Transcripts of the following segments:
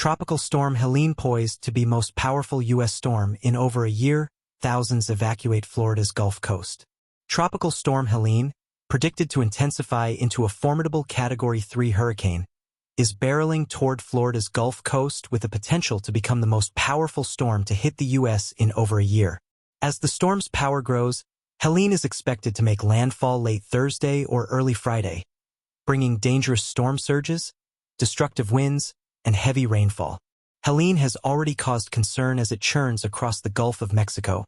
Tropical storm Helene poised to be most powerful U.S. storm in over a year, thousands evacuate Florida's Gulf Coast. Tropical storm Helene, predicted to intensify into a formidable Category 3 hurricane, is barreling toward Florida's Gulf Coast with the potential to become the most powerful storm to hit the U.S. in over a year. As the storm's power grows, Helene is expected to make landfall late Thursday or early Friday, bringing dangerous storm surges, destructive winds, and heavy rainfall. Helene has already caused concern as it churns across the Gulf of Mexico,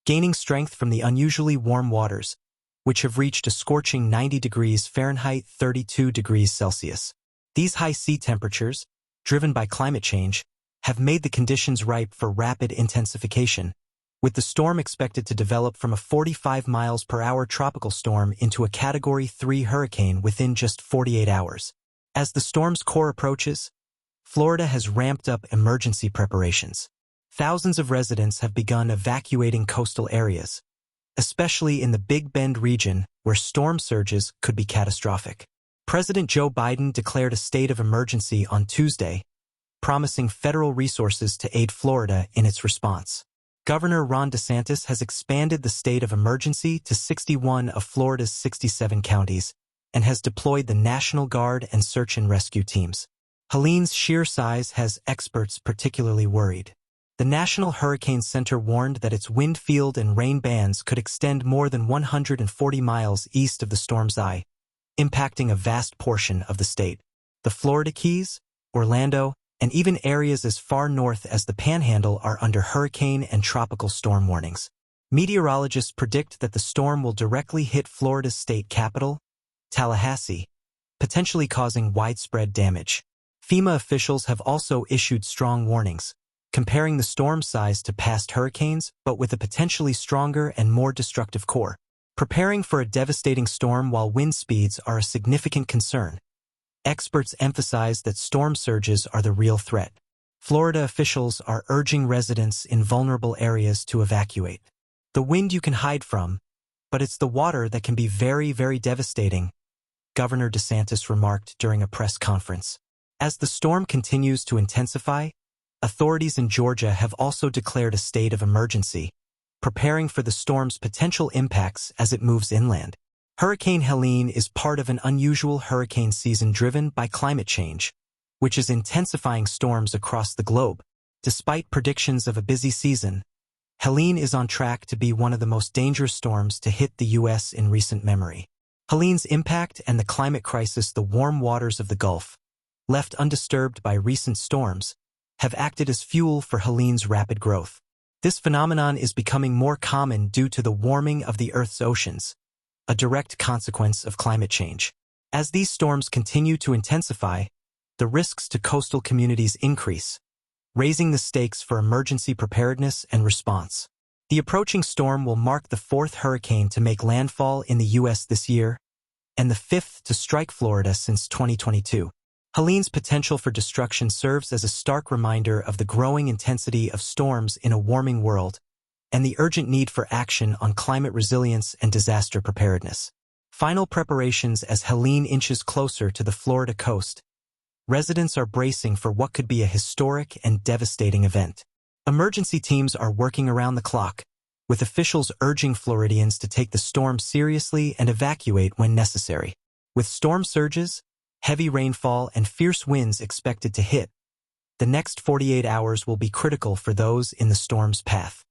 gaining strength from the unusually warm waters, which have reached a scorching 90 degrees Fahrenheit 32 degrees Celsius. These high sea temperatures, driven by climate change, have made the conditions ripe for rapid intensification, with the storm expected to develop from a 45 miles per hour tropical storm into a Category 3 hurricane within just 48 hours. As the storm's core approaches, Florida has ramped up emergency preparations. Thousands of residents have begun evacuating coastal areas, especially in the Big Bend region where storm surges could be catastrophic. President Joe Biden declared a state of emergency on Tuesday, promising federal resources to aid Florida in its response. Governor Ron DeSantis has expanded the state of emergency to 61 of Florida's 67 counties and has deployed the National Guard and search and rescue teams. Helene's sheer size has experts particularly worried. The National Hurricane Center warned that its wind field and rain bands could extend more than 140 miles east of the storm's eye, impacting a vast portion of the state. The Florida Keys, Orlando, and even areas as far north as the Panhandle are under hurricane and tropical storm warnings. Meteorologists predict that the storm will directly hit Florida's state capital, Tallahassee, potentially causing widespread damage. FEMA officials have also issued strong warnings, comparing the storm size to past hurricanes but with a potentially stronger and more destructive core. Preparing for a devastating storm while wind speeds are a significant concern. Experts emphasize that storm surges are the real threat. Florida officials are urging residents in vulnerable areas to evacuate. The wind you can hide from, but it's the water that can be very, very devastating, Governor DeSantis remarked during a press conference. As the storm continues to intensify, authorities in Georgia have also declared a state of emergency, preparing for the storm's potential impacts as it moves inland. Hurricane Helene is part of an unusual hurricane season driven by climate change, which is intensifying storms across the globe. Despite predictions of a busy season, Helene is on track to be one of the most dangerous storms to hit the U.S. in recent memory. Helene's impact and the climate crisis, the warm waters of the Gulf, left undisturbed by recent storms, have acted as fuel for Helene's rapid growth. This phenomenon is becoming more common due to the warming of the Earth's oceans, a direct consequence of climate change. As these storms continue to intensify, the risks to coastal communities increase, raising the stakes for emergency preparedness and response. The approaching storm will mark the fourth hurricane to make landfall in the U.S. this year, and the fifth to strike Florida since 2022. Helene's potential for destruction serves as a stark reminder of the growing intensity of storms in a warming world and the urgent need for action on climate resilience and disaster preparedness. Final preparations as Helene inches closer to the Florida coast. Residents are bracing for what could be a historic and devastating event. Emergency teams are working around the clock, with officials urging Floridians to take the storm seriously and evacuate when necessary. With storm surges, heavy rainfall, and fierce winds expected to hit, the next 48 hours will be critical for those in the storm's path.